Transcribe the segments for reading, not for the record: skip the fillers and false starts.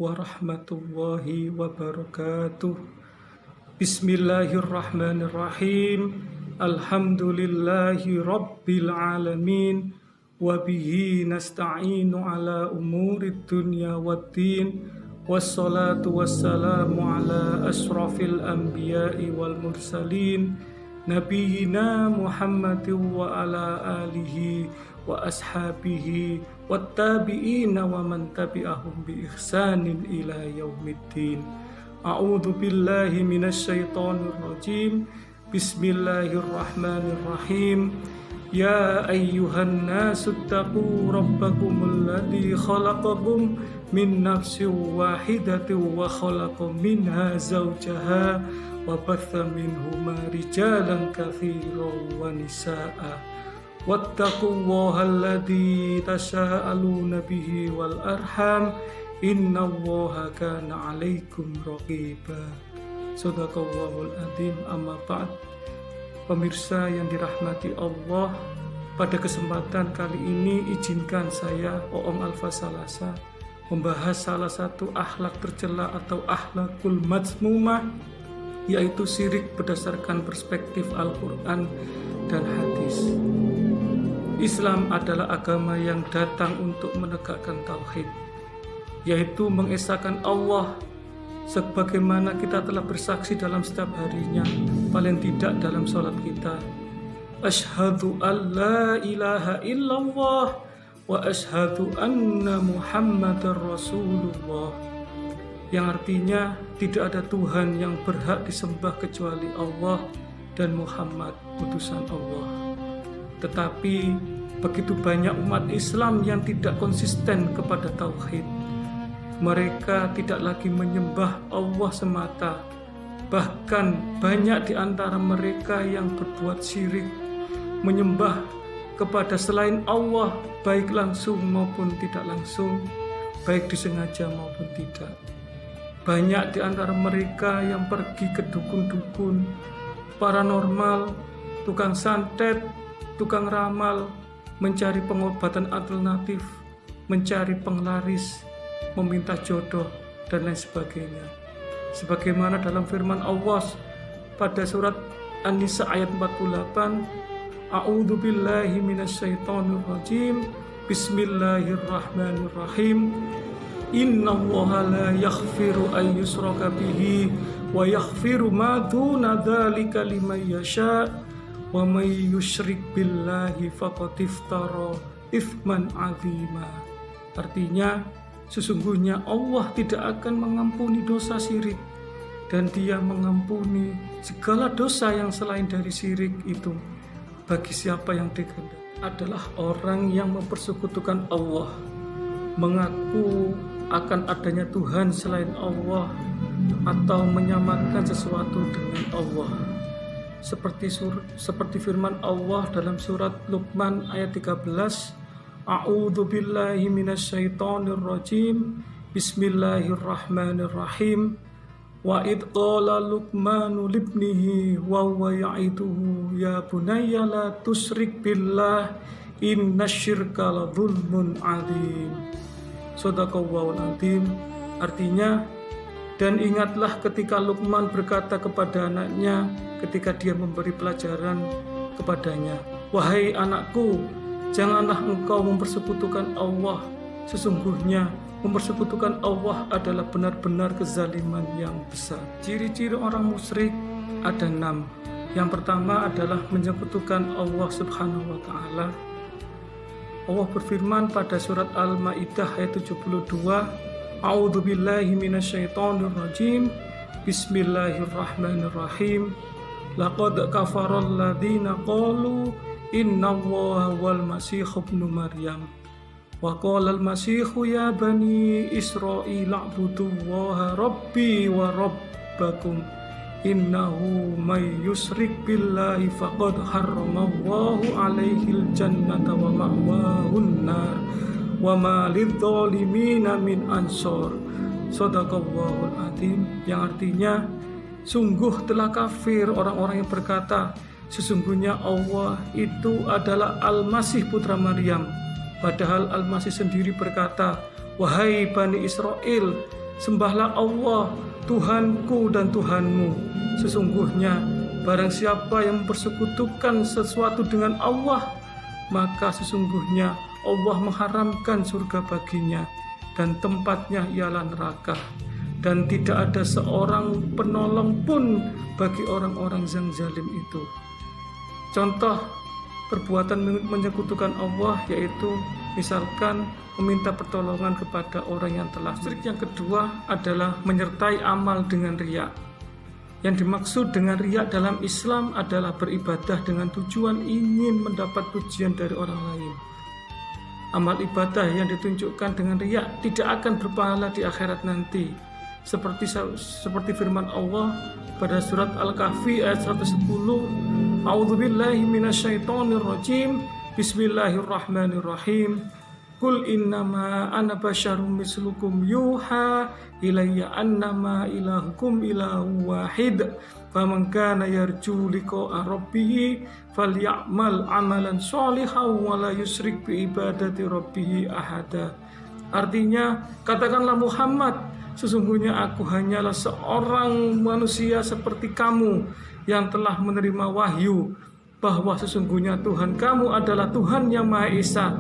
warahmatullahi wabarakatuh. Bismillahirrahmanirrahim. Alhamdulillahi rabbil alamin. Wabihi nasta'inu ala umurid dunya waddin. Wassalatu wassalamu ala ashrafil anbiya'i wal mursalin. Nabiyina Muhammadin wa ala alihi wa ashabihi wattabi'ina wa man tabi'ahum bi ihsanin ila yaumiddin. A'udzu billahi minasyaitonir rajim. Bismillahirrahmanirrahim. Ya ayyuhan nasu taqu rabbakumul ladzi khalaqakum min nafsin wahidatin wa khalaqa minha zawjaha wa batha minhuma rijalan katsiran wa nisaa'a wattaqullaha alladzi tasaaluna bihi wal arham innallaha kana 'alaikum raqiba. Shadaqallahul adzim. Amma ba'd. Pemirsa yang dirahmati Allah, pada kesempatan kali ini izinkan saya Oom Alfa Salasa membahas salah satu akhlak tercela atau akhlakul mazmumah, yaitu syirik berdasarkan perspektif Al-Quran dan hadis. Islam adalah agama yang datang untuk menegakkan tauhid, yaitu mengesahkan Allah sebagaimana kita telah bersaksi dalam setiap harinya, paling tidak dalam sholat kita. Asyhadu an la ilaha illallah wa asyhadu anna Muhammadar Rasulullah, yang artinya tidak ada Tuhan yang berhak disembah kecuali Allah dan Muhammad utusan Allah. Tetapi begitu banyak umat Islam yang tidak konsisten kepada tauhid. Mereka tidak lagi menyembah Allah semata. Bahkan banyak di antara mereka yang berbuat syirik, menyembah kepada selain Allah, baik langsung maupun tidak langsung, baik disengaja maupun tidak. Banyak di antara mereka yang pergi ke dukun-dukun, paranormal, tukang santet, tukang ramal, mencari pengobatan alternatif, mencari penglaris, meminta jodoh, dan lain sebagainya. Sebagaimana dalam firman Allah pada surat An-Nisa ayat 48, A'udzu billahi minasyaitonir rajim. Bismillahirrahmanirrahim. Innallaha la yaghfiru an yushraka bihi wa yaghfiru ma duna dzalika liman yasha wa may yusyrik billahi faqad iftara itsman 'azima. Artinya, sesungguhnya Allah tidak akan mengampuni dosa syirik, dan Dia mengampuni segala dosa yang selain dari syirik itu bagi siapa yang dikehendaki. Adalah orang yang mempersekutukan Allah, mengaku akan adanya Tuhan selain Allah, atau menyamakan sesuatu dengan Allah. Seperti firman Allah dalam surat Luqman ayat 13, A'udzu billahi minasyaitonir rajim. Bismillahirrahmanirrahim. Wa id qala Luqmanu libnihi wa huwa ya'iduhu ya bunayya la tusyrik billah innasyirka la dzulmun 'adzim. Shadaqallahul adzim. Artinya, dan ingatlah ketika Luqman berkata kepada anaknya ketika dia memberi pelajaran kepadanya, wahai anakku, janganlah engkau mempersekutukan Allah. Sesungguhnya mempersekutukan Allah adalah benar-benar kezaliman yang besar. Ciri-ciri orang musyrik ada 6. Yang pertama adalah menyekutukan Allah Subhanahu wa Ta'ala. Allah berfirman pada surat Al-Maidah ayat 72, A'udzu billahi minasyaitonir rajim. Bismillahirrahmanirrahim. Laqad kafaral ladzina qalu innallaha wal masih ibnu maryam wa qala al masihu ya bani israil a'budullaha rabbi wa rabbakum innahu may yusyrik billahi faqad harramallahu alaihil jannata wa ma'wahun nar wa ma lidzalimina min ansor. Shadaqallahul adzim. Yang artinya, sungguh telah kafir orang-orang yang berkata sesungguhnya Allah itu adalah Al-Masih putra Maryam, padahal Al-Masih sendiri berkata, wahai Bani Israel, Sembahlah Allah, Tuhanku dan Tuhanmu. Sesungguhnya barang siapa yang mempersekutukan sesuatu dengan Allah, maka sesungguhnya Allah mengharamkan surga baginya dan tempatnya ialah neraka, dan tidak ada seorang penolong pun bagi orang-orang yang zalim itu. Contoh perbuatan menyekutukan Allah yaitu misalkan meminta pertolongan kepada orang yang telah syirik. Yang kedua adalah menyertai amal dengan riya. Yang dimaksud dengan riya dalam Islam adalah beribadah dengan tujuan ingin mendapat pujian dari orang lain. Amal ibadah yang ditunjukkan dengan riya tidak akan berpahala di akhirat nanti. Seperti firman Allah pada surat Al-Kahfi ayat 110, A'udzubillahi minasyaitonirrajim, Bismillahirrahmanirrahim. Qul innama ana basyarum mislukum yuha ilayya annama ilahukum ilahu wahid. Faman kana yarju liqa'a rabbih falyamal amalan sholihan wa la yusyrik bi ibadati rabbih ahada. Artinya, katakanlah Muhammad, sesungguhnya aku hanyalah seorang manusia seperti kamu yang telah menerima wahyu bahwa sesungguhnya Tuhan kamu adalah Tuhan yang Maha Esa.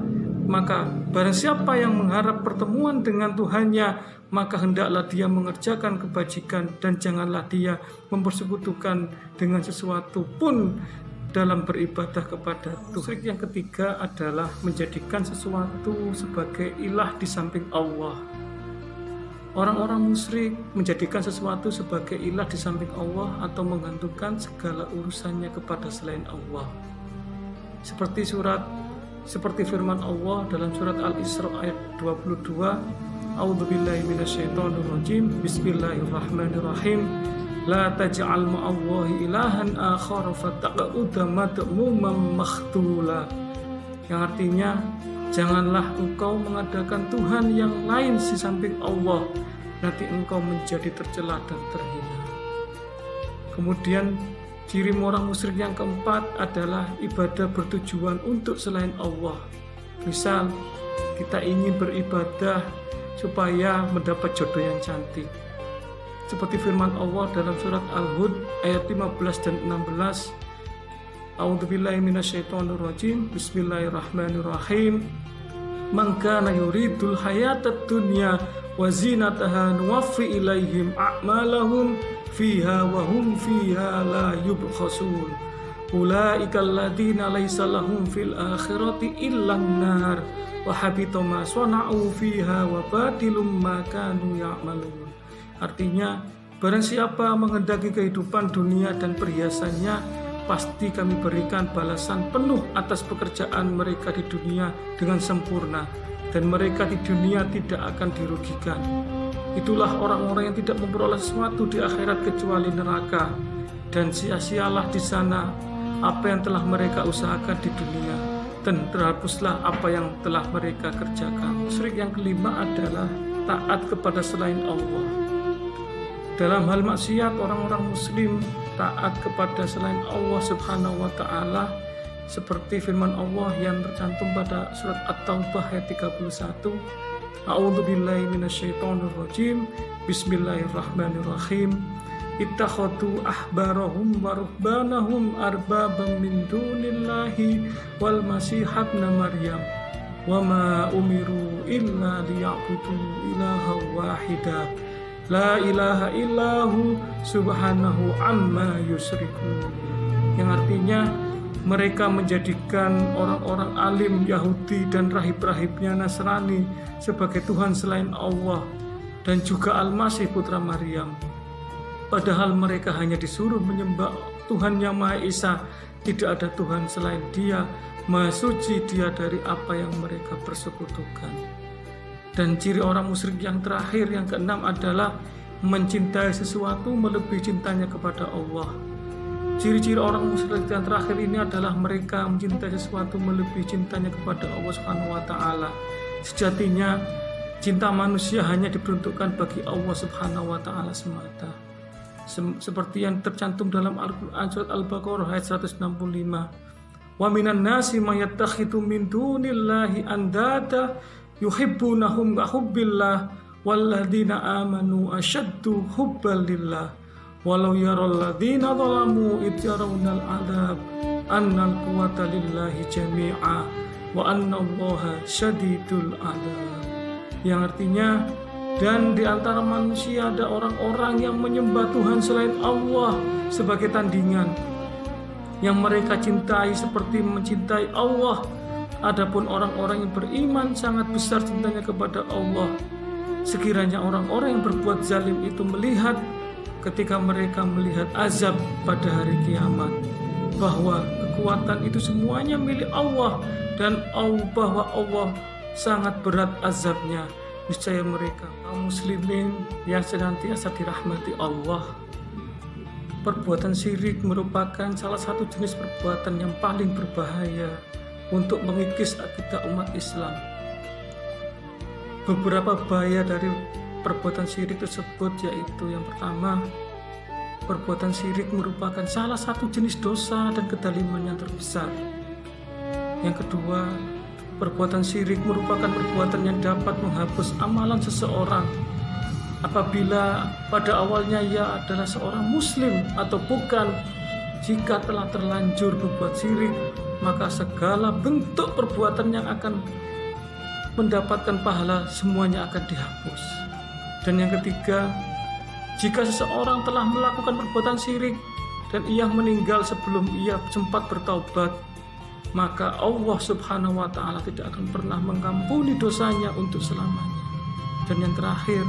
Maka barang siapa yang mengharap pertemuan dengan Tuhannya, maka hendaklah dia mengerjakan kebajikan dan janganlah dia mempersekutukan dengan sesuatu pun dalam beribadah kepada Tuhan. Syirik yang ketiga adalah menjadikan sesuatu sebagai ilah di samping Allah. Orang-orang musyrik menjadikan sesuatu sebagai ilah di samping Allah atau menggantungkan segala urusannya kepada selain Allah. Seperti firman Allah dalam surat Al-Isra ayat 22, A'udzubillahi minasyaitonirrajim, Bismillahirrahmanirrahim. La taj'al ma'allahi ilahan akhar fataqa'uda madmuman makhtula. Yang artinya, janganlah engkau mengadakan Tuhan yang lain di samping Allah, nanti engkau menjadi tercela dan terhina. Kemudian ciri orang musyrik yang keempat adalah ibadah bertujuan untuk selain Allah. Misal, kita ingin beribadah supaya mendapat jodoh yang cantik. Seperti firman Allah dalam surat Al-Hud ayat 15 dan 16. A'udzubillahi minasyaitonirrajim. Bismillahirrahmanirrahim. Man kana yuridul hayatad dunya wa zinataha nuwaffi ilaihim a'malahum fiha wa hum fiha la yubkhasun. Ulaika alladziina laisa lahum fil akhirati illan nar wa habita ma sana'u fiha wa batilum ma kanu ya'malun. Artinya, barang siapa menghendaki kehidupan dunia dan perhiasannya, pasti kami berikan balasan penuh atas pekerjaan mereka di dunia dengan sempurna, dan mereka di dunia tidak akan dirugikan. Itulah orang-orang yang tidak memperoleh sesuatu di akhirat kecuali neraka, dan sia-sialah di sana apa yang telah mereka usahakan di dunia, dan terhapuslah apa yang telah mereka kerjakan. Syirik yang kelima adalah taat kepada selain Allah. Dalam hal maksiat, orang-orang muslim taat kepada selain Allah Subhanahu wa ta'ala, seperti firman Allah yang tercantum pada surat At-Taubah ayat 31, A'udzubillahi minasyaitonirrajim, Bismillahirrahmanirrahim. Ittakhadhu ahbarahum wa ruhbanahum arbabam min dunillahi wal masih ibna Maryam wa ma umiru illa liya'budu ilaha wahida la ilaha illahu subhanahu amma yusyrikun. Yang artinya, mereka menjadikan orang-orang alim Yahudi dan rahib-rahibnya Nasrani sebagai Tuhan selain Allah, dan juga Al-Masih putra Maryam. Padahal mereka hanya disuruh menyembah Tuhan yang Maha Esa. Tidak ada Tuhan selain Dia, Maha Suci Dia dari apa yang mereka persekutukan. Dan ciri orang musyrik yang terakhir, yang keenam, adalah mencintai sesuatu melebihi cintanya kepada Allah. Ciri-ciri orang musyrik yang terakhir ini adalah mereka mencintai sesuatu melebihi cintanya kepada Allah Subhanahu wa ta'ala. Sejatinya, cinta manusia hanya diperuntukkan bagi Allah Subhanahu wa ta'ala semata. Seperti yang tercantum dalam Al-Quran surat Al-Baqarah ayat 165. Wa minan nasi may yattakhidhu min dunillahi andada yuhibbunahum ka hubbillah walladzina amanu asyaddu hubban lillah walau yaral ladzina zalamu id yarawnal adzab annal quwwata lillahi jami'a wa annallaha syadidul adzab. Yang artinya, dan di antara manusia ada orang-orang yang menyembah Tuhan selain Allah sebagai tandingan, yang mereka cintai seperti mencintai Allah. Adapun orang-orang yang beriman sangat besar cintanya kepada Allah. Sekiranya orang-orang yang berbuat zalim itu melihat ketika mereka melihat azab pada hari kiamat, bahwa kekuatan itu semuanya milik Allah, dan bahwa Allah sangat berat azabnya, niscaya mereka kaum muslimin yang senantiasa dirahmati Allah. Perbuatan syirik merupakan salah satu jenis perbuatan yang paling berbahaya untuk mengikis akidah umat Islam. Beberapa bahaya dari perbuatan syirik tersebut yaitu, yang pertama, perbuatan syirik merupakan salah satu jenis dosa dan kedaliman yang terbesar. Yang kedua, perbuatan syirik merupakan perbuatan yang dapat menghapus amalan seseorang apabila pada awalnya ia adalah seorang muslim atau bukan. Jika telah terlanjur berbuat syirik, maka segala bentuk perbuatan yang akan mendapatkan pahala semuanya akan dihapus. Dan yang ketiga, jika seseorang telah melakukan perbuatan syirik dan ia meninggal sebelum ia sempat bertaubat, maka Allah Subhanahu wa Ta'ala tidak akan pernah mengampuni dosanya untuk selamanya. Dan yang terakhir,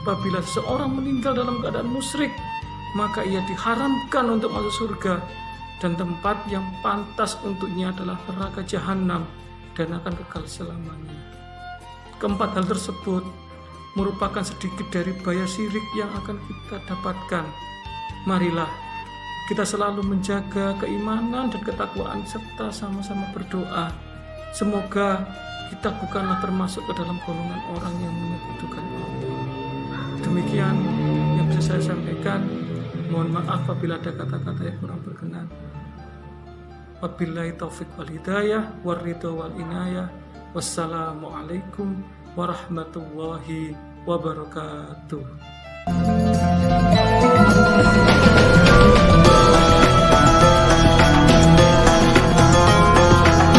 apabila seseorang meninggal dalam keadaan musyrik, maka ia diharamkan untuk masuk surga, dan tempat yang pantas untuknya adalah neraka jahanam dan akan kekal selamanya. Keempat hal tersebut merupakan sedikit dari bahaya syirik yang akan kita dapatkan. Marilah kita selalu menjaga keimanan dan ketakwaan serta sama-sama berdoa. Semoga kita bukanlah termasuk ke dalam golongan orang yang menyekutukan Allah. Demikian yang bisa saya sampaikan. Mohon maaf apabila ada kata-kata yang kurang berkenan. Wabillahi taufiq wal hidayah warridha wal inayah. Wassalamualaikum warahmatullahi wabarakatuh.